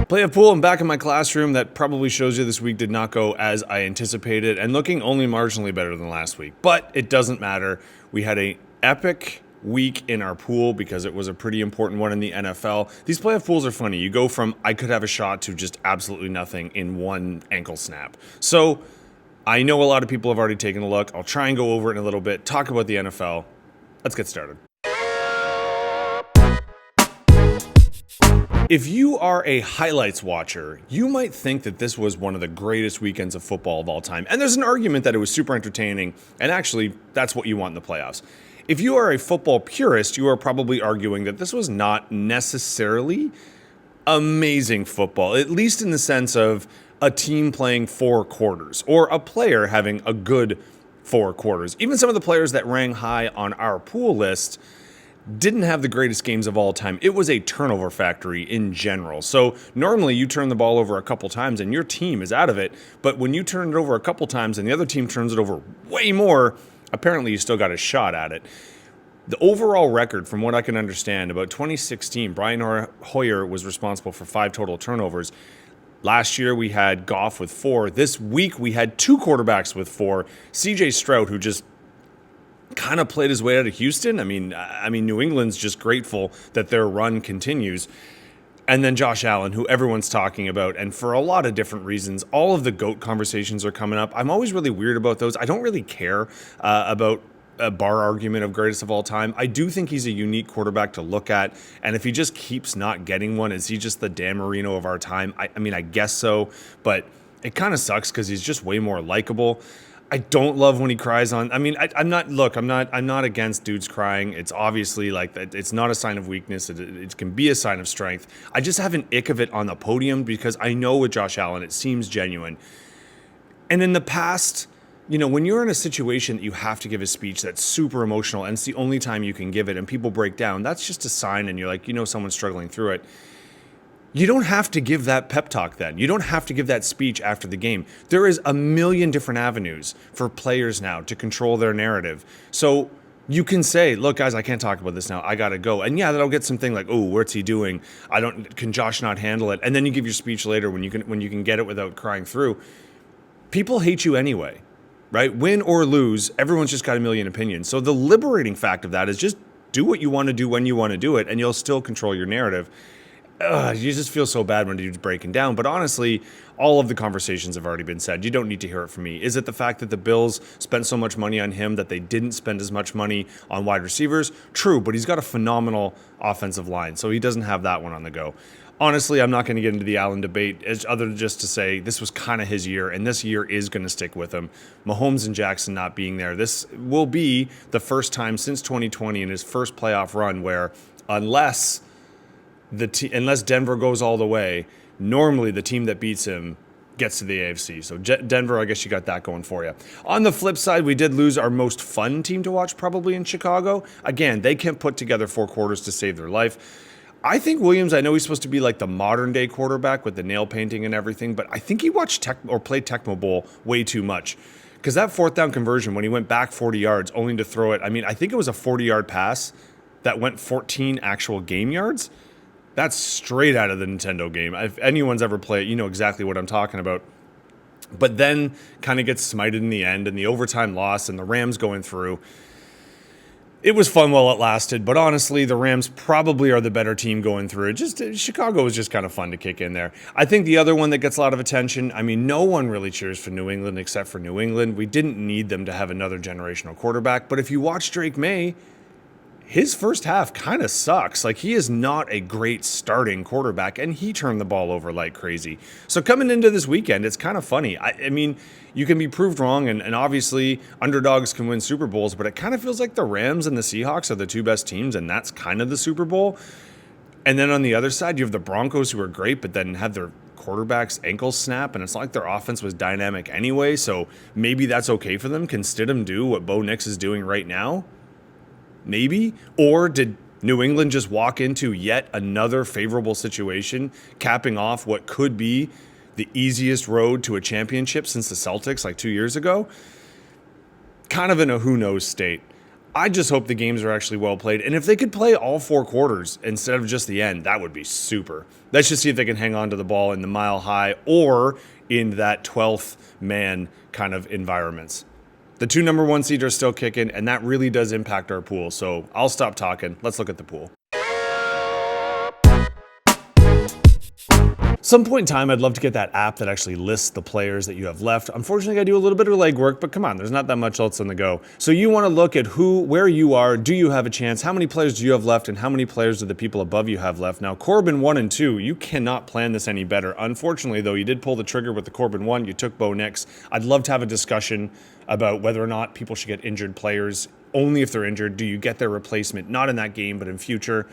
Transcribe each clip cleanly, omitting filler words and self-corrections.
Play a pool. I'm back in my classroom. That probably shows you this week did not go as I anticipated and looking only marginally better than last week. But it doesn't matter. We had an epic week in our pool because it was a pretty important one in the NFL. These playoff pools are funny. You go from I could have a shot to just absolutely nothing in one ankle snap. So I know a lot of people have already taken a look. I'll try and go over it in a little bit, talk about the NFL. Let's get started. If you are a highlights watcher, you might think that this was one of the greatest weekends of football of all time. And there's an argument that it was super entertaining, and actually, that's what you want in the playoffs. If you are a football purist, you are probably arguing that this was not necessarily amazing football, at least in the sense of a team playing 4 quarters, or a player having a good 4 quarters. Even some of the players that rang high on our pool list didn't have the greatest games of all time. It was a turnover factory in general. So normally you turn the ball over a couple times and your team is out of it. But when you turn it over a couple times and the other team turns it over way more, apparently you still got a shot at it. The overall record, from what I can understand, about 2016, Brian Hoyer was responsible for 5 total turnovers. Last year we had Goff with 4. This week we had 2 quarterbacks with 4. CJ Stroud, who just kind of played his way out of Houston. I mean, New England's just grateful that their run continues. And then Josh Allen, who everyone's talking about, and for a lot of different reasons. All of the GOAT conversations are coming up. I'm always really weird about those. I don't really care about a bar argument of greatest of all time. I do think he's a unique quarterback to look at, and if he just keeps not getting one, is he just the Dan Marino of our time? I mean, I guess so, but it kind of sucks because he's just way more likable. I don't love when he cries on. I mean, I'm not against dudes crying. It's obviously like it's not a sign of weakness. It can be a sign of strength. I just have an ick of it on the podium because I know with Josh Allen, it seems genuine. And in the past, you know, when you're in a situation that you have to give a speech that's super emotional and it's the only time you can give it and people break down, that's just a sign and you're like, you know, someone's struggling through it. You don't have to give that pep talk then. You don't have to give that speech after the game. There is a million different avenues for players now to control their narrative. So you can say, look, guys, I can't talk about this now. I got to go. And yeah, that'll get something like, oh, what's he doing? Can Josh not handle it? And then you give your speech later when you can get it without crying through. People hate you anyway, right? Win or lose, everyone's just got a million opinions. So the liberating fact of that is just do what you want to do when you want to do it, and you'll still control your narrative. You just feel so bad when dude's breaking down. But honestly, all of the conversations have already been said. You don't need to hear it from me. Is it the fact that the Bills spent so much money on him that they didn't spend as much money on wide receivers? True, but he's got a phenomenal offensive line, so he doesn't have that one on the go. Honestly, I'm not going to get into the Allen debate, other than just to say this was kind of his year, and this year is going to stick with him. Mahomes and Jackson not being there. This will be the first time since 2020 in his first playoff run where unless Denver goes all the way, normally the team that beats him gets to the AFC. So Denver, I guess you got that going for you. On the flip side, we did lose our most fun team to watch probably in Chicago. Again, they can't put together 4 quarters to save their life. I think Williams, I know he's supposed to be like the modern day quarterback with the nail painting and everything, but I think he watched played Tecmo Bowl way too much. Because that 4th down conversion, when he went back 40 yards, only to throw it, I mean, I think it was a 40-yard pass that went 14 actual game yards. That's straight out of the Nintendo game. If anyone's ever played it, you know exactly what I'm talking about. But then kind of gets smited in the end and the overtime loss and the Rams going through. It was fun while it lasted, but honestly, the Rams probably are the better team going through it. Chicago was just kind of fun to kick in there. I think the other one that gets a lot of attention, I mean, no one really cheers for New England except for New England. We didn't need them to have another generational quarterback, but if you watch Drake May, his first half kind of sucks. Like, he is not a great starting quarterback, and he turned the ball over like crazy. So coming into this weekend, it's kind of funny. I mean, you can be proved wrong, and obviously underdogs can win Super Bowls, but it kind of feels like the Rams and the Seahawks are the 2 best teams, and that's kind of the Super Bowl. And then on the other side, you have the Broncos, who are great, but then have their quarterback's ankles snap, and it's not like their offense was dynamic anyway, so maybe that's okay for them. Can Stidham do what Bo Nix is doing right now? Maybe. Or did New England just walk into yet another favorable situation, capping off what could be the easiest road to a championship since the Celtics like 2 years ago? Kind of in a who knows state. I just hope the games are actually well played. And if they could play all 4 quarters instead of just the end, that would be super. Let's just see if they can hang on to the ball in the mile high or in that 12th man kind of environments. The 2 number 1 seeds are still kicking, and that really does impact our pool. So I'll stop talking. Let's look at the pool. Some point in time, I'd love to get that app that actually lists the players that you have left. Unfortunately, I do a little bit of legwork, but come on, there's not that much else on the go. So you want to look at where you are, do you have a chance, how many players do you have left, and how many players do the people above you have left. Now, Corbin 1 and 2, you cannot plan this any better. Unfortunately, though, you did pull the trigger with the Corbin 1, you took Bo Nix. I'd love to have a discussion about whether or not people should get injured players. Only if they're injured. Do you get their replacement? Not in that game, but in future.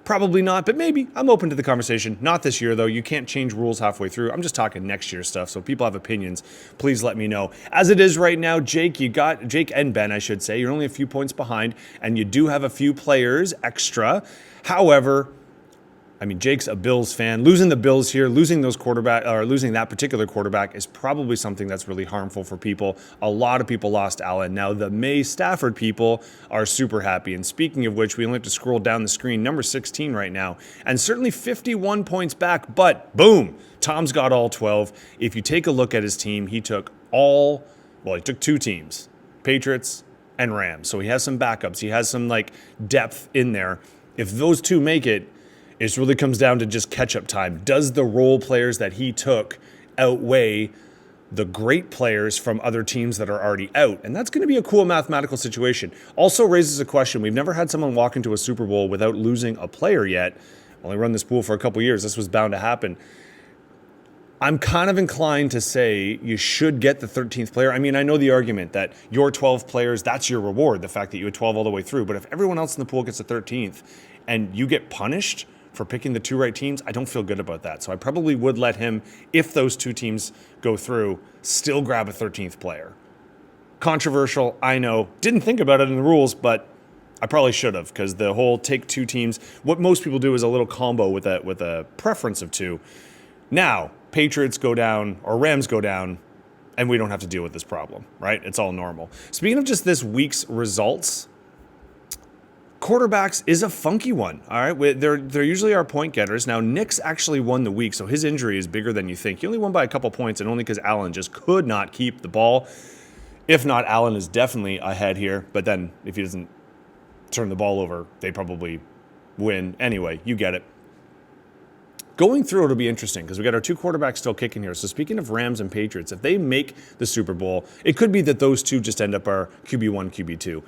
Probably not, but maybe. I'm open to the conversation. Not this year, though. You can't change rules halfway through. I'm just talking next year stuff, so if people have opinions, please let me know. As it is right now, Jake and Ben, I should say, you're only a few points behind, and you do have a few players extra. However, Jake's a Bills fan. Losing the Bills here, losing that particular quarterback is probably something that's really harmful for people. A lot of people lost Allen. Now, the May Stafford people are super happy. And speaking of which, we only have to scroll down the screen. Number 16 right now. And certainly 51 points back, but boom, Tom's got all 12. If you take a look at his team, he took 2 teams, Patriots and Rams. So he has some backups. He has some depth in there. If those 2 make it, it really comes down to just catch-up time. Does the role players that he took outweigh the great players from other teams that are already out? And that's going to be a cool mathematical situation. Also raises a question. We've never had someone walk into a Super Bowl without losing a player yet. Only run this pool for a couple years. This was bound to happen. I'm kind of inclined to say you should get the 13th player. I know the argument that your 12 players, that's your reward, the fact that you had 12 all the way through. But if everyone else in the pool gets the 13th and you get punished for picking the 2 right teams, I don't feel good about that. So I probably would let him, if those 2 teams go through, still grab a 13th player. Controversial, I know. Didn't think about it in the rules, but I probably should have, because the whole take 2 teams, what most people do is a little combo with a preference of 2. Now, Patriots go down, or Rams go down, and we don't have to deal with this problem, right? It's all normal. Speaking of just this week's results, quarterbacks is a funky one, all right? They're usually our point getters. Now, Nix actually won the week, so his injury is bigger than you think. He only won by a couple points, and only because Allen just could not keep the ball. If not, Allen is definitely ahead here, but then if he doesn't turn the ball over, they probably win. Anyway, you get it. Going through, it'll be interesting because we got our 2 quarterbacks still kicking here. So speaking of Rams and Patriots, if they make the Super Bowl, it could be that those 2 just end up our QB1, QB2.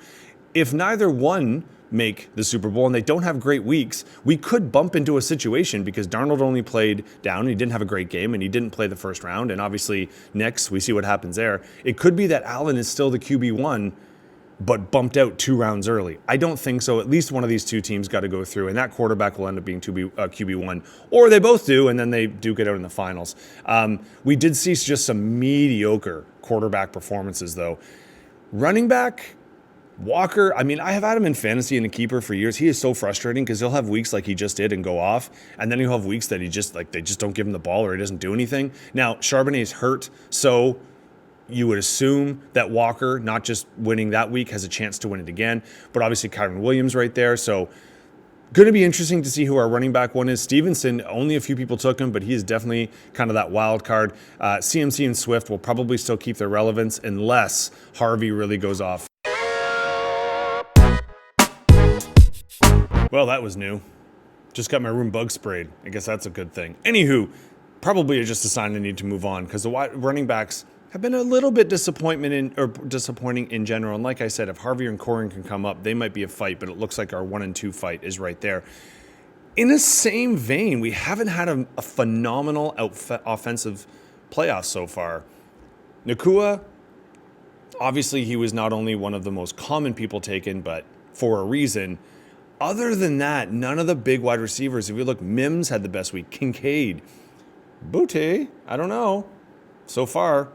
If neither one make the Super Bowl and they don't have great weeks, we could bump into a situation because Darnold only played down and he didn't have a great game and he didn't play the first round. And obviously next we see what happens there. It could be that Allen is still the QB1 but bumped out 2 rounds early. I don't think so. At least one of these 2 teams got to go through, and that quarterback will end up being QB1. Or they both do, and then they duke it out in the finals. We did see just some mediocre quarterback performances, though. Running back, Walker, I have had him in fantasy and a keeper for years. He is so frustrating because he'll have weeks like he just did and go off, and then he'll have weeks that they just don't give him the ball or he doesn't do anything. Now, Charbonnet's hurt, so you would assume that Walker, not just winning that week, has a chance to win it again. But obviously Kyron Williams right there. So going to be interesting to see who our running back one is. Stevenson, only a few people took him, but he is definitely kind of that wild card. CMC and Swift will probably still keep their relevance unless Harvey really goes off. Well, that was new. Just got my room bug sprayed. I guess that's a good thing. Anywho, probably just a sign I need to move on because the running backs have been a little bit disappointing in general. And like I said, if Harvey and Corin can come up, they might be a fight, but it looks like our 1 and 2 fight is right there. In the same vein, we haven't had a phenomenal offensive playoff so far. Nakua, obviously he was not only one of the most common people taken, but for a reason. Other than that, none of the big wide receivers. If we look, Mims had the best week. Kincaid. Booty, I don't know. So far,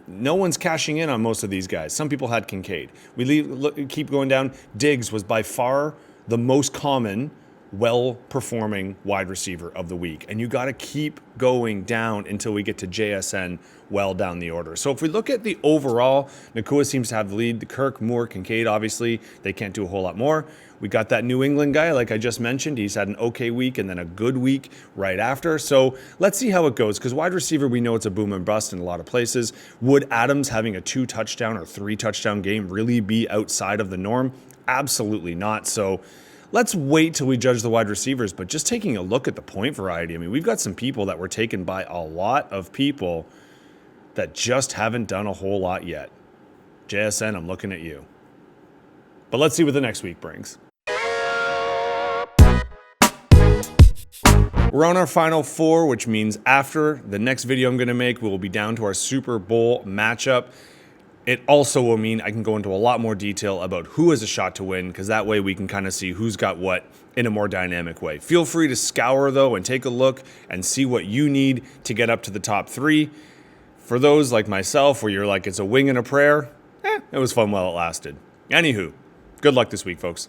no one's cashing in on most of these guys. Some people had Kincaid. We keep going down. Diggs was by far the most common well-performing wide receiver of the week. And you got to keep going down until we get to JSN well down the order. So if we look at the overall, Nakua seems to have the lead. Kirk, Moore, Kincaid, obviously, they can't do a whole lot more. We got that New England guy, like I just mentioned. He's had an okay week and then a good week right after. So let's see how it goes, because wide receiver, we know it's a boom and bust in a lot of places. Would Adams having a 2-touchdown or 3-touchdown game really be outside of the norm? Absolutely not. So let's wait till we judge the wide receivers, but just taking a look at the point variety, I mean, we've got some people that were taken by a lot of people that just haven't done a whole lot yet. JSN, I'm looking at you. But let's see what the next week brings. We're on our final 4, which means after the next video I'm going to make, we will be down to our Super Bowl matchup. It also will mean I can go into a lot more detail about who has a shot to win, because that way we can kind of see who's got what in a more dynamic way. Feel free to scour, though, and take a look and see what you need to get up to the top 3. For those like myself, where you're like, it's a wing and a prayer, it was fun while it lasted. Anywho, good luck this week, folks.